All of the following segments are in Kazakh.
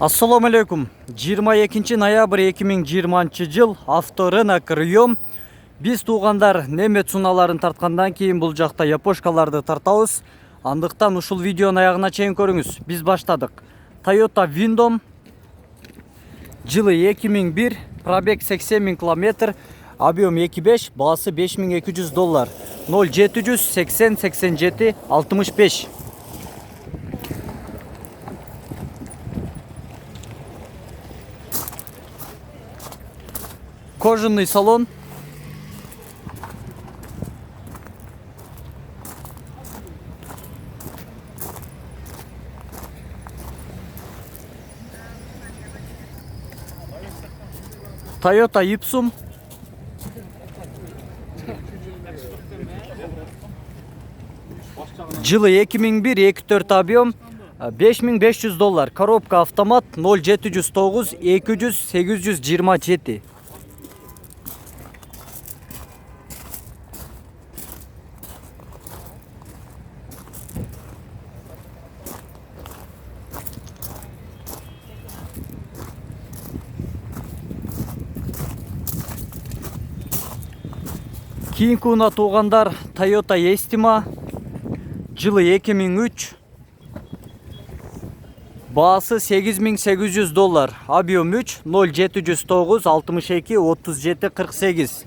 Assalamu alaikum. 22 ноябрь 2020 жыл авторынок район. Биз туугандар немет суналарын тарткандан кийин бул жакта япошкаларды тартабыз. Андыктан ушул видеонун аягына чейин көрүңүз. Биз баштадык. Toyota Windom жылы 2001, пробег 80 000 км, объем 2.5, баасы $5200. 0780 87 65. Кожаный салон. Toyota Ipsum. Жылы 2001, 2.4 объем, $5500. Коробка автомат 0709 200 827. Кийинки уна туугандар Toyota Estima жылы 2003, баасы $8800, объем 3, 0709 62 37 48.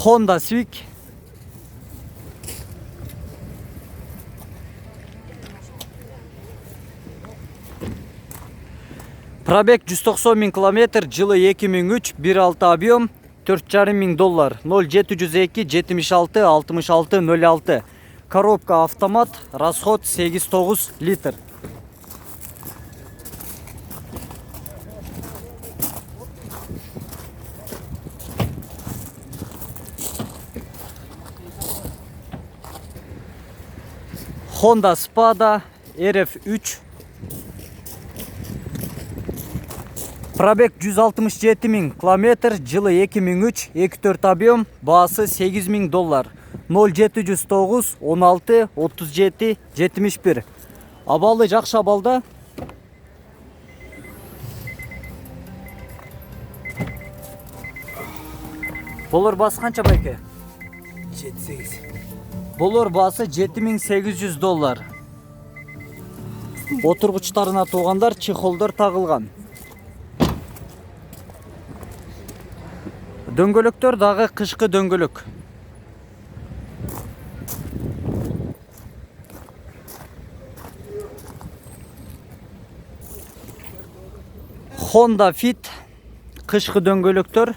Honda Civic. Пробег 190 000 км, жылы 2003, 1.6 объем, $4500. 0702 76 66 06. Коробка автомат, расход 8-9 литр. Honda Spada RF3. Пробег 167 000 км, жылы 2003, 2.4 объем, баасы $8000. 0709 16 37 71. Абалы жакшы абалда. Болор баасы канча байке? 7-8. Болор баасы $7800. Отургучтарына туугандар чехолдор тагылган. Дөңгөлөктөр дагы кышкы дөңгөлөк. Honda Fit кышкы дөңгөлөктөр.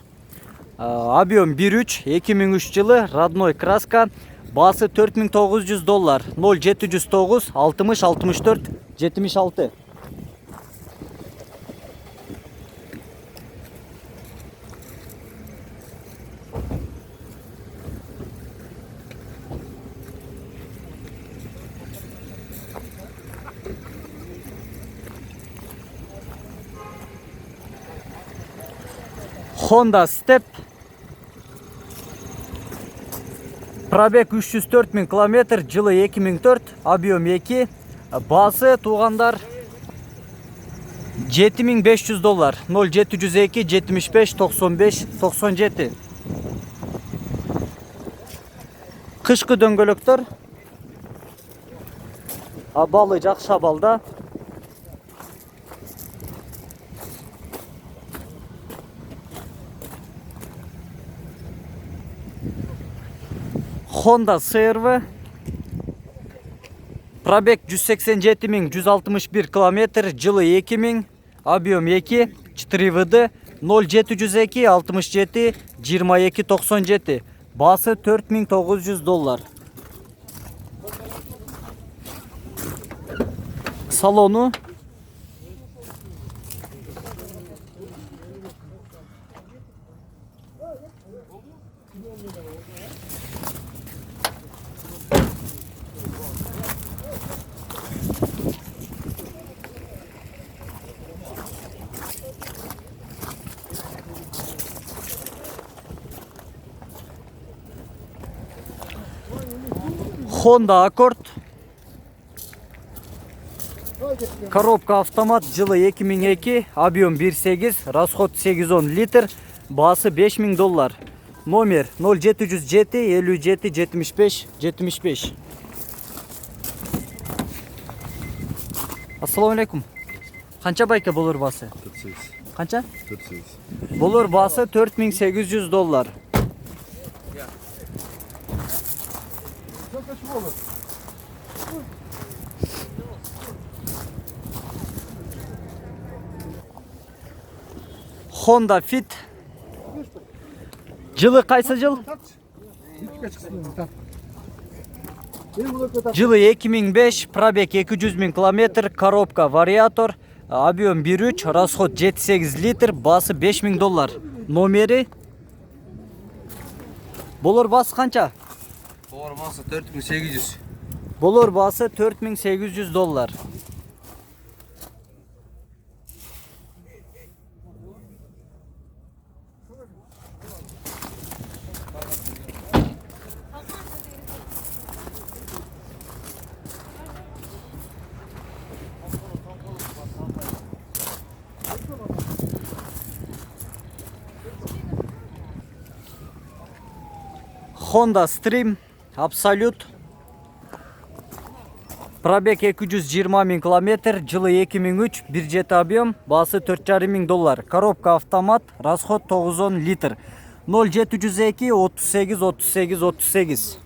Объем 1.3, 2003 жылы, родной краска. Баасы $4900. 0709 60 64 76. Honda Step. Пробег 304 000 км, жылы 2004, объем 2, баасы туугандар $7500. 0702 75 95 97. Кышкы дөңгөлөктөр. Абалы жакшы абалда. Honda CR-V. Пробег 187 161 км, жылы 2000, объем 2, 4 ВД, 0702 67 22 97. Баасы $4900. Салону. Honda Accord. Коробка автомат, жылы 2002, объем 1.8, расход 810 литр, басы $5000. Номер 0707 57 75 75. Ассаламу алейкум. Қанша байка болор басы? 48. Қанша? 48. Болор басы $4800. Honda Fit. Жылы қайсы жыл? Жылы 2005, пробег 200 000 км, коробка вариатор, объем 1.3, расход 7-8 литр, басы $5000. Номері? Болор басы қанша? Doğru masa 4800. Болор басы $4800. Honda Stream Absolute. Пробег 220 000 км, жылы 2003, 1.7 объем, басы $4500. Коробка автомат, расход 910 литр. 0702 38 38 38.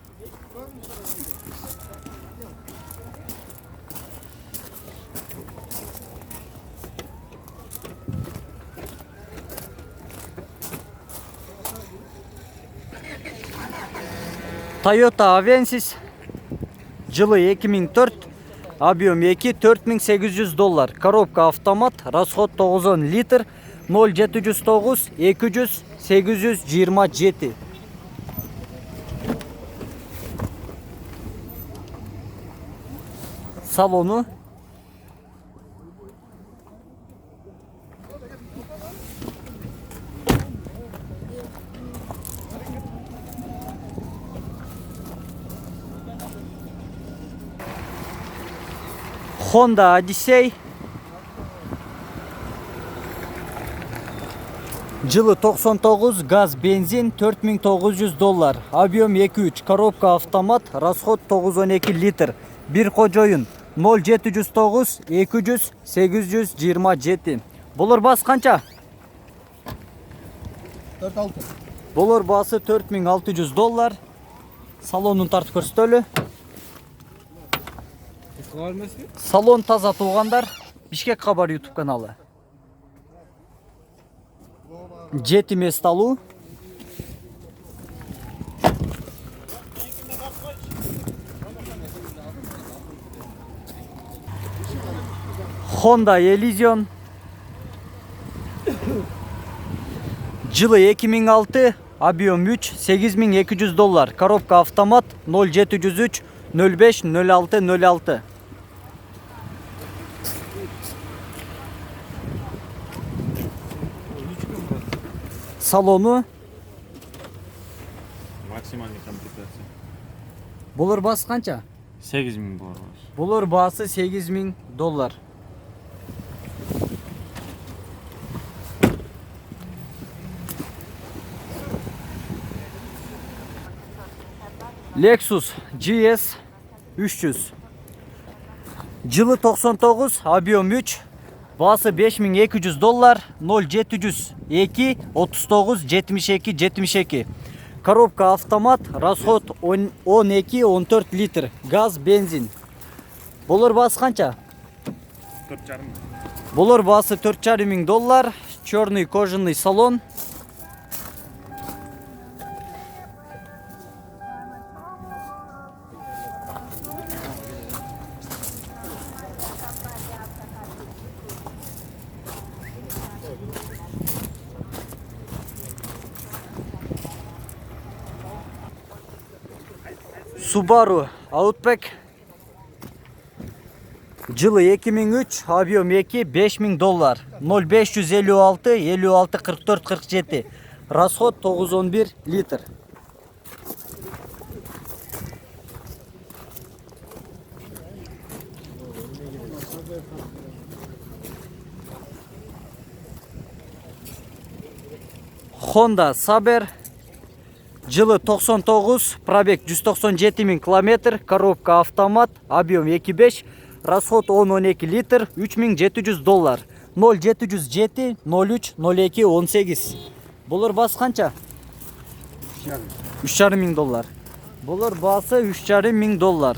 Toyota Avensis. Жылы 2004, объем 2, $4800. Коробка автомат, расход 910 литр, 0709 200 827. Салону. Honda Odyssey. Жылы 99, газ, бензин, $4900. Объем 2.3, коробка автомат, расход 912 литр. Bir кожоюн 0709 200 827. Болор басы қанша? 46. Болор басы $4600. Салонун тартып көрсөтөлү. Салон таза туғандар. Бишкек Хабар YouTube каналы. Жетиме сталу. Honda Elysion. Жылы 2006, объем 3, $8200. Коробка автомат, 0703 05 06 06. Салону. Максимальный комплектация. Болор басы қанша? 8000 доллар. Болор басы $8000. Lexus GS 300. Жылы 99, объем 3, басы $5200, 0702 39 72 72. Коробка автомат, расход 12-14 литр, газ, бензин. Болор басы қанша? 4,5. Болор басы $4500, черный кожаный салон. Subaru Outback. Жылы 2003, объем 2, $5000. 0556 56 44 47. Расход 911 литр. Honda Saber. Жылы 99, пробег 197 000 км, коробка автомат, объем 2.5, расход 10-12 литр, $3700. 0707 03 02 18. Булар басы қанша? $3,500. Булар басы $3,500.